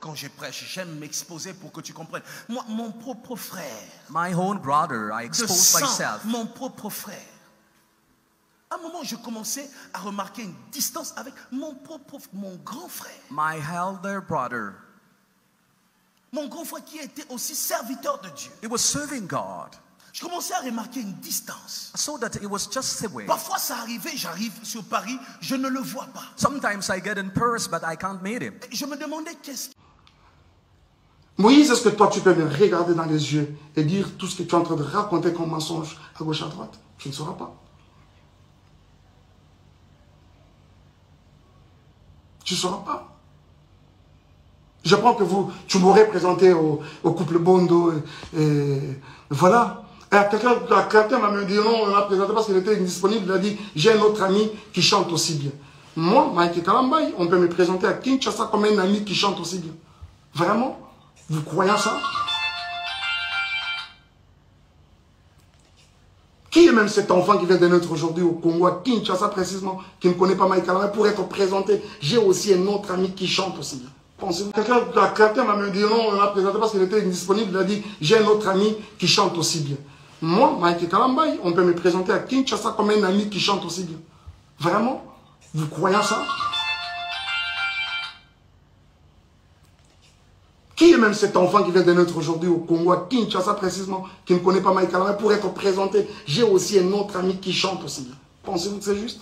Quand je prêche, j'aime m'exposer pour que tu comprennes. Moi, mon propre frère. My own brother, I expose myself. Mon propre frère. À un moment, je commençais à remarquer une distance avec mon grand frère. My elder brother. Mon grand frère qui était aussi serviteur de Dieu. He was serving God. Je commençais à remarquer une distance. So that it was just the way. Parfois ça arrivait, j'arrive sur Paris, je ne le vois pas. Sometimes I get in Paris, but I can't meet him. Je me demandais qu'est-ce. Moïse, est-ce que toi tu peux me regarder dans les yeux et dire tout ce que tu es en train de raconter comme mensonge à gauche à droite? Tu ne sauras pas. Tu ne sauras pas. Je prends que tu m'aurais présenté au couple Bondo et voilà. Quelqu'un m'a dit non, on l'a présenté parce qu'il était indisponible. Il a dit j'ai un autre ami qui chante aussi bien. Moi, Mike Kalambay, on peut me présenter à Kinshasa comme un ami qui chante aussi bien. Vraiment? Vous croyez ça? Qui est même cet enfant qui vient de naître aujourd'hui au Congo, à Kinshasa précisément, qui ne connaît pas Mike Kalambay, pour être présenté? J'ai aussi un autre ami qui chante aussi bien. Pensez-vous? Quelqu'un m'a dit non, on l'a présenté parce qu'il était indisponible. Il a dit j'ai un autre ami qui chante aussi bien. Moi, Mike Kalambay, on peut me présenter à Kinshasa comme un ami qui chante aussi bien. Vraiment? Vous croyez ça? Qui est même cet enfant qui vient de naître aujourd'hui au Congo, à Kinshasa précisément, qui ne connaît pas Mike Kalambay, pour être présenté? J'ai aussi un autre ami qui chante aussi bien. Pensez-vous que c'est juste?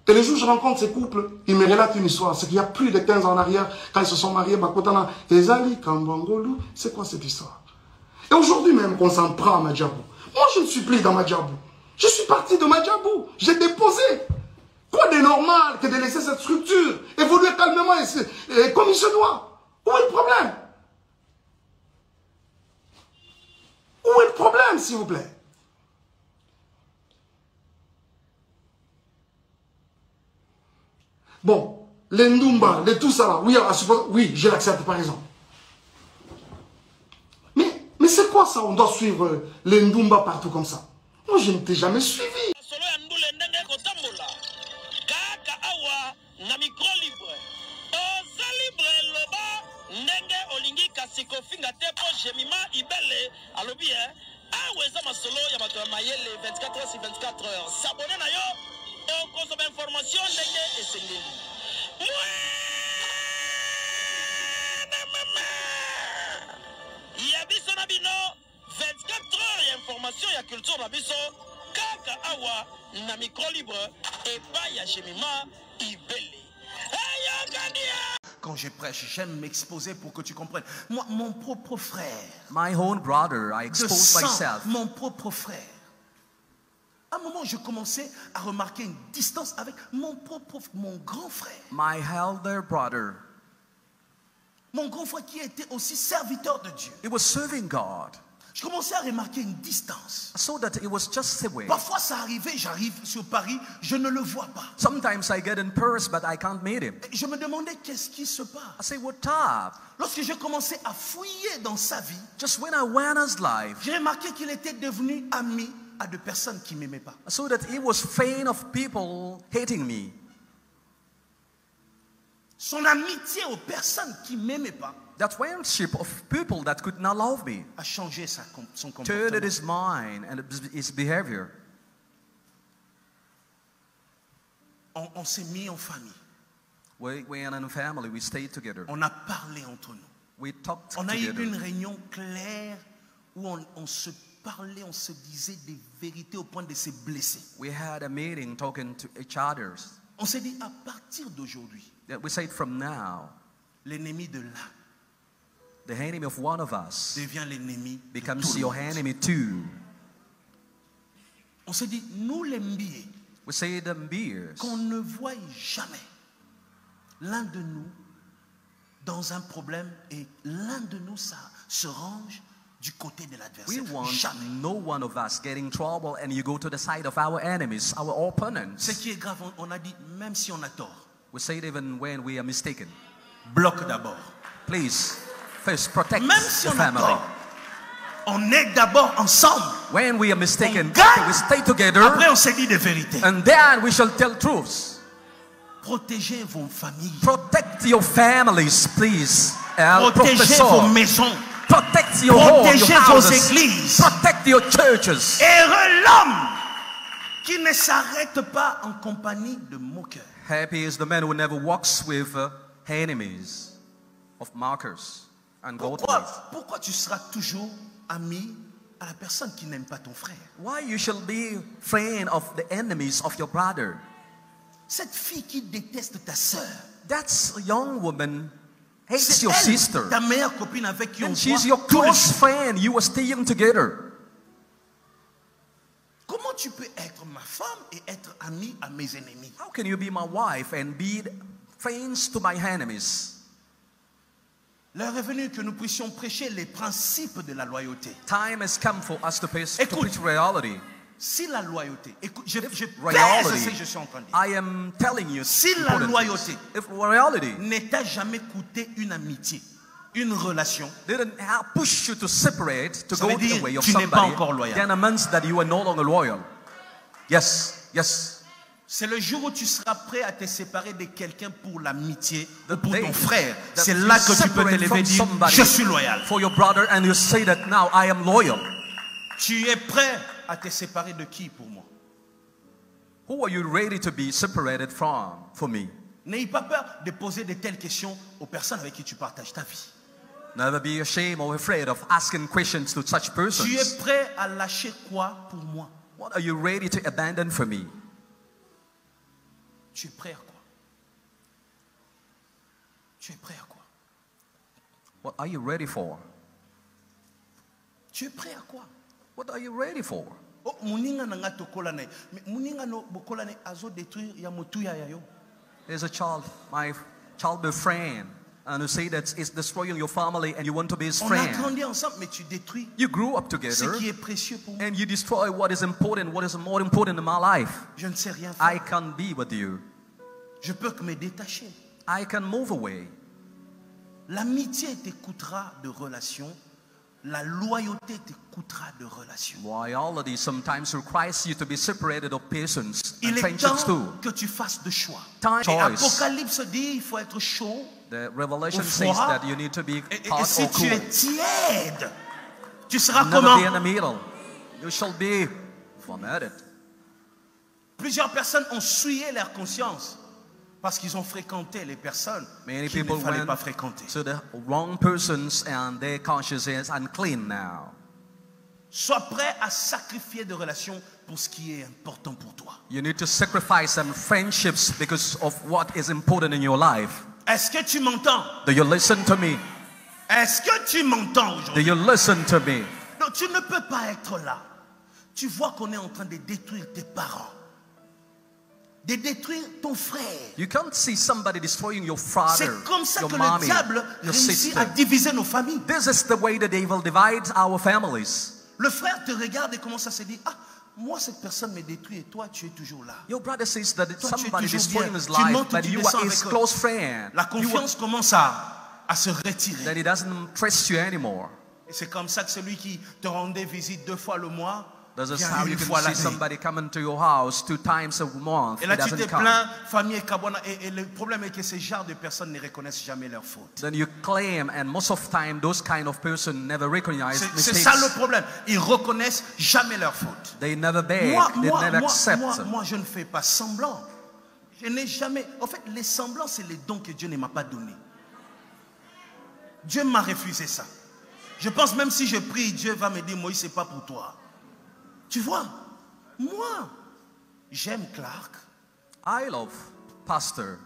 Et les jours où je rencontre ces couples, ils me relatent une histoire. C'est qu'il y a plus de 15 ans en arrière, quand ils se sont mariés, Bakotana, Ezali, Kambangolu, c'est quoi cette histoire? Et aujourd'hui même qu'on s'en prend à Madjabou. Moi, je ne suis plus dans Madjabou. Je suis parti de Madjabou. J'ai déposé. Quoi de normal que de laisser cette structure évoluer calmement et comme il se doit? Où est le problème? Où est le problème, s'il vous plaît? Bon, les Ndumba, les tout ça là, oui, je l'accepte par exemple. Mais c'est quoi ça? On doit suivre les Ndumba partout comme ça. Moi, je ne t'ai jamais suivi. S'abonner na yo, on consomme information Ndeke et Sengeli. Yabiso na bino 24 heures information ya culture na biso kaka awa na micro libre et pas ya Jemima Ibele. Quand je prêche, j'aime m'exposer pour que tu comprennes. Moi, mon propre frère. My own brother, I expose myself. Mon propre frère. À un moment, je commençais à remarquer une distance avec mon grand frère. My elder brother. Mon grand frère qui était aussi serviteur de Dieu. He was serving God. Je commençais à remarquer une distance. So that it was just the way. Parfois ça arrivait, j'arrive sur Paris, je ne le vois pas. Sometimes I get in Paris, but I can't meet him. Je me demandais qu'est-ce qui se passe. I say, what up? Lorsque j'ai commencé à fouiller dans sa vie, just when I went his life, j'ai remarqué qu'il était devenu ami à de personnes qui m'aimaient pas. So that he was faint of people hating me. Son amitié aux personnes qui m'aimaient pas. That friendship of people that could not love me a changé son comportement. Turned his mind and his behavior. On s'est mis en famille. We are in a family. We stayed together. On a parlé entre nous. We talked on a together. eu une réunion claire où on se parlait, on se disait des vérités au point de se blesser. We had a meeting talking to each other. On s'est dit à partir d'aujourd'hui. We said from now, l'ennemi de l'un. The enemy of one of us devient l'ennemi becomes your enemy too. On s'est dit, nous les Mbié, we say the Mbiers, qu'on ne voie jamais l'un de nous dans un problème et l'un de nous ça se range du côté de l'adversaire. We want jamais. No one of us getting trouble and you go to the side of our enemies, our opponents. Ce qui est grave, on a dit, même si on a tort. We say it even when we are mistaken. Bloque d'abord. Please. First, protect même si the on family. A tort, on est d'abord ensemble. When we are mistaken, on gagne. we stay together. Après, on se dit des vérités. And then we shall tell truths. Protégez vos familles. Protect your families, please. Protégez vos maisons. Protect your home, Protégez your vos houses. églises. Protect your churches. Heureux l'homme qui ne s'arrête pas en compagnie de moqueurs. Happy is the man who never walks with enemies of mockers and godless. Pourquoi tu seras toujours ami à la personne qui n'aime pas ton frère? Why you shall be friend of the enemies of your brother? Cette fille qui déteste ta sœur. That's a young woman hates C'est your elle, sister. ta meilleure copine avec qui on And she's voit your tous les close jours. friend. You are staying together. Comment tu peux être ma femme et être ami à mes ennemis? How can you be my wife and be friends to my enemies? L'heure est venue que nous puissions prêcher les principes de la loyauté. Time has come for us to preach Écoute. reality. Si la loyauté, écoute, je pèse ce Reality. que je suis en train de dire. I am telling you. Si la important loyauté things. If reality ne t'a jamais coûté une amitié, une relation, didn't push you to separate, to ça go veut the dire way of tu n'es pas somebody, encore loyal. then it means that you are no longer loyal. Yes, yes. c'est le jour où tu seras prêt à te séparer de quelqu'un pour l'amitié ou The pour day ton frère. that C'est you là que tu peux te separate lever from et dire, somebody je suis loyal. for your brother, and you say that now I am loyal. Tu es prêt à te séparer de qui pour moi? Who are you ready to be separated from for me? N'aie pas peur de poser de telles questions aux personnes avec qui tu partages ta vie. Never be ashamed or afraid of asking questions to such persons. Tu es prêt à lâcher quoi pour moi? What are you ready to abandon for me? Tu es prêt à quoi? Tu es prêt à quoi? What are you ready for? Tu es prêt à quoi? What are you ready for? Oh, muninga nanga tokolane. Muninga no bokolane azo détruire ya motuya ya yo. There's a child, my childhood friend, and who say that it's destroying your family and you want to be his On a friend. grandi ensemble, mais tu détruis You grew up ce together qui est précieux pour moi. and you destroy what is important, what is more important in my life. Je ne sais rien I faire. can't be with you. Je peux que me détacher. I can move away. L'amitié te coûtera de relations. La loyauté te coûtera de relations. Loyalty sometimes requires you to be separated of persons Il and est friendships temps too. que tu fasses de choix. Time. Et Choice. Apocalypse dit il faut être chaud. The Revelation Au says froid. that you need to be Et hot si or tu cool. es tiède, tu seras Never comment? be in the middle. You shall be fermented. Plusieurs personnes ont souillé leur conscience parce qu'ils ont fréquenté les personnes Many qu'il ne people fallait went pas fréquenter. to the wrong persons and their conscience is unclean now. Sois prêt à sacrifier des relations pour ce qui est important pour toi. You need to sacrifice some friendships because of what is important in your life. Est-ce que tu m'entends? Do you listen to me? Est-ce que tu m'entends Do aujourd'hui? you listen to me? Non, tu ne peux pas être là. Tu vois qu'on est en train de détruire tes parents. De détruire ton frère. You can't see somebody destroying your father, C'est comme ça your que mommy, le diable your réussit sister. à diviser nos familles. This is the way the devil divides our families. Le frère te regarde et commence à se dire, ah, moi cette personne me détruit et toi tu es toujours là. Your brother says that Toi, tu es somebody toujours destroying bien. his Tu life, montes, but tu you descends are his avec eux. close friend. La You confiance commence à se retirer. that he doesn't trust you anymore. Et c'est comme ça que celui qui te rendait visite 2 fois le mois, This is vient how you une can fois see l'année. somebody coming to your house 2 times a month. Et He là tu doesn't te come. plains, famille Kabwana, et le problème est que ce genre de personnes ne reconnaissent jamais leurs fautes. Then you claim, and most of the time, those kind of person never recognize C'est mistakes. ça le problème. Ils reconnaissent jamais leurs fautes. They never beg. They never accept. Moi, je ne fais pas semblant. Je n'ai jamais... En fait, les semblants, c'est les dons que Dieu ne m'a pas donnés. Dieu m'a refusé ça. Je pense même si je prie, Dieu va me dire, Moïse, c'est pas pour toi. Tu vois, moi, j'aime Clark. I love Pastor.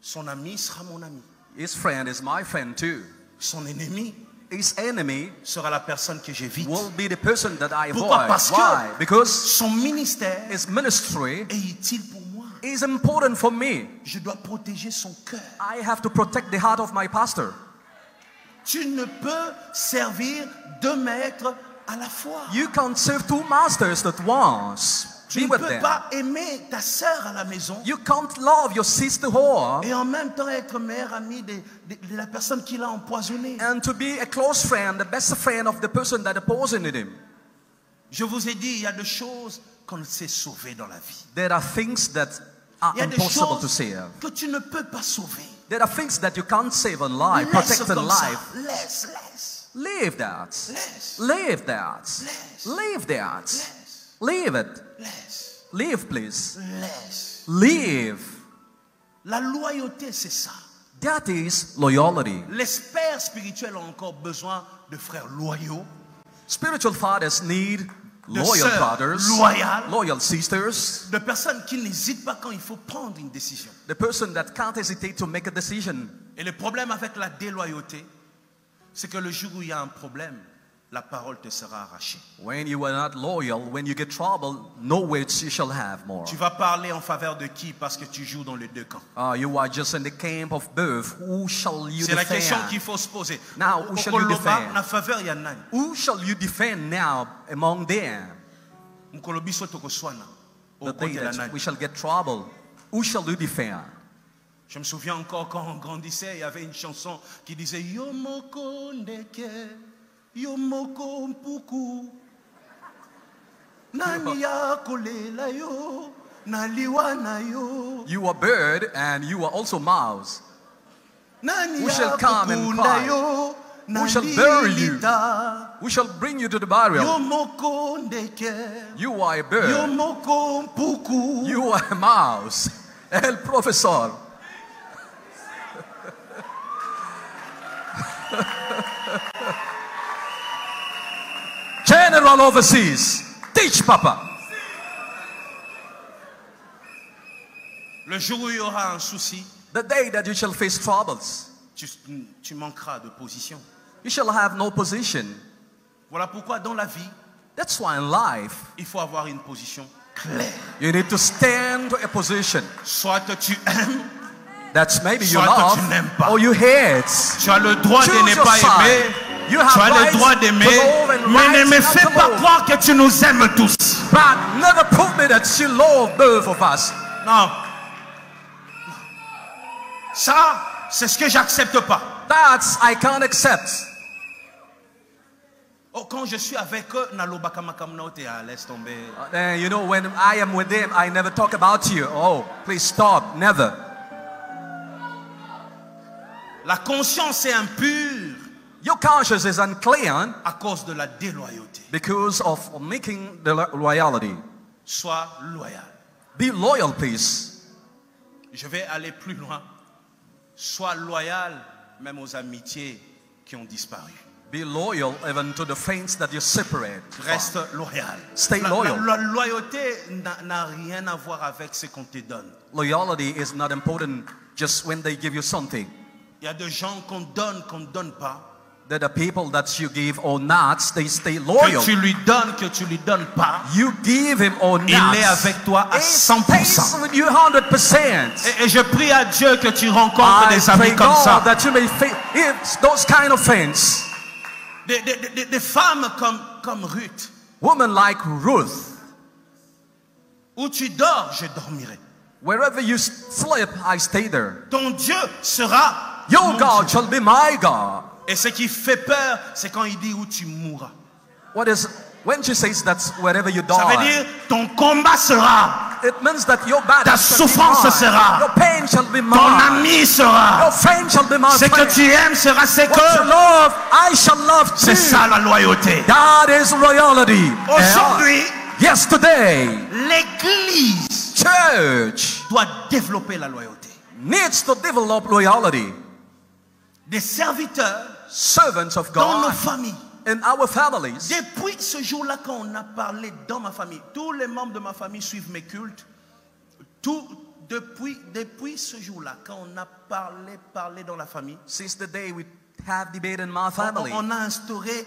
Son ami sera mon ami. His friend is my friend too. Son ennemi His enemy sera la personne que j'évite. will be the person that I Pourquoi? avoid. Parce Why? que Because son ministère his ministry est utile pour moi. is important for me. Je dois protéger son cœur. I have to protect the heart of my pastor. Tu ne peux servir 2 maîtres à la fois. You can't serve 2 masters at once. Tu Be ne with peux them. pas aimer ta sœur à la maison You can't love your sister whore et en même temps être meilleur ami de la personne qui l'a empoisonné. and to be a close friend, the best friend of the person that poisoned him. Je vous ai dit, il y a des choses qu'on sait sauver dans la vie. There are things that are Il y a des impossible to choses save. que tu ne peux pas sauver. There are things that you can't save in life, Laisse protect in comme ça. life. Laisse. Leave that. Laisse. Leave that. Laisse. Leave that. Laisse. Leave it. Laisse. Leave, please. Laisse. Leave. La loyauté, c'est ça. That is loyalty. Les pères spirituels ont encore besoin de frères loyaux, Spiritual fathers need de loyal sœurs brothers, loyales, loyal sisters, de personnes qui n'hésitent pas quand il faut prendre une décision. the person that can't hesitate to make a decision. Et le problème avec la déloyauté, c'est que le jour où il y a un problème, la parole te sera arrachée. When you are not loyal, when you get trouble, no words you shall have more. Tu vas parler en faveur de qui parce que tu joues dans les deux camps. You are just in the camp of birth. Who shall you C'est la question defend? qu'il faut se poser. Now, who shall you defend? Na faveur ya nani? Who shall you defend now among them? Mukolobi soto koswana. The day that we shall get trouble, who shall you defend? Je me souviens encore quand on grandissait, il y avait une chanson qui disait Yomoko Ndeke, Yomoko Mpuku, Nani ya kolela yo, naliwa na yo. You are bird and you are also mouse. Nani Who ya shall come and kokunda cry? yo, Who shall bury you? nalilita. Who shall bring you to the burial? Yomoko Ndeke, You are a bird. Yomoko Mpuku. You are a mouse. El professor. General overseas. Teach, Papa. Le jour où il y aura un souci, The day that you shall face troubles, tu manqueras de position. you shall have no position. Voilà pourquoi dans la vie, That's why in life, il faut avoir une position claire. you need to stand to a position. Soit tu aimes, That's maybe you Soit que love tu n'aimes pas. or you hate. tu as le droit de Choose ne your pas side. aimer, You tu have as le rights droit to d'aimer, love and mais ne rights me not fais to pas love. croire que tu nous aimes tous. But never prove me that you love both of us. Non. Ça, c'est ce que j'accepte pas. That's I can't accept. Oh, quand je suis avec eux, nalobaka makamna ote, laisse tomber. You know, when I am with them, I never talk about you. Oh, please stop. Never. La conscience est impure Your conscience is unclean à cause de la déloyauté. because of making the loyalty. Sois loyal. Be loyal, please. Je vais aller plus loin. Sois loyal même aux amitiés qui ont disparu. Be loyal even to the friends that you separate. Reste loyal. Stay loyal. La loyauté n'a rien à voir avec ce qu'on te donne. Loyalty is not important just when they give you something. Il y a des gens qu'on ne donne pas. That the people that you give or not, they stay loyal. Que tu lui donnes pas. You give him or not. Il est avec toi à 100%. Stays with you 100%. Et je prie à Dieu que tu rencontres des amis comme ça. That you may face those kind of friends. Des femmes comme Ruth. Women like Ruth. Où tu dors, je dormirai. Wherever you sleep, I stay there. Ton Dieu sera Your mon God Dieu. shall be my God. Et ce qui fait peur, c'est quand il dit où tu mourras. When she says that's wherever you Ça veut die, dire ton combat sera, it means that your battle ta shall be souffrance mine. sera, Your pain shall be ton mine. ami sera. Your friend shall be my Ce friend. que tu aimes sera ce What you que. love, I shall love too. C'est ça la loyauté. That is loyalty. Aujourd'hui, Yesterday, l'Église church doit développer la loyauté. needs to develop loyalty. Des serviteurs Servants of dans nos God familles. in our families. Depuis ce jour-là, quand on a parlé dans ma famille, tous les membres de ma famille suivent mes cultes. Depuis ce jour-là, quand on a parlé dans la famille, Since the day we have debate in my family, on a instauré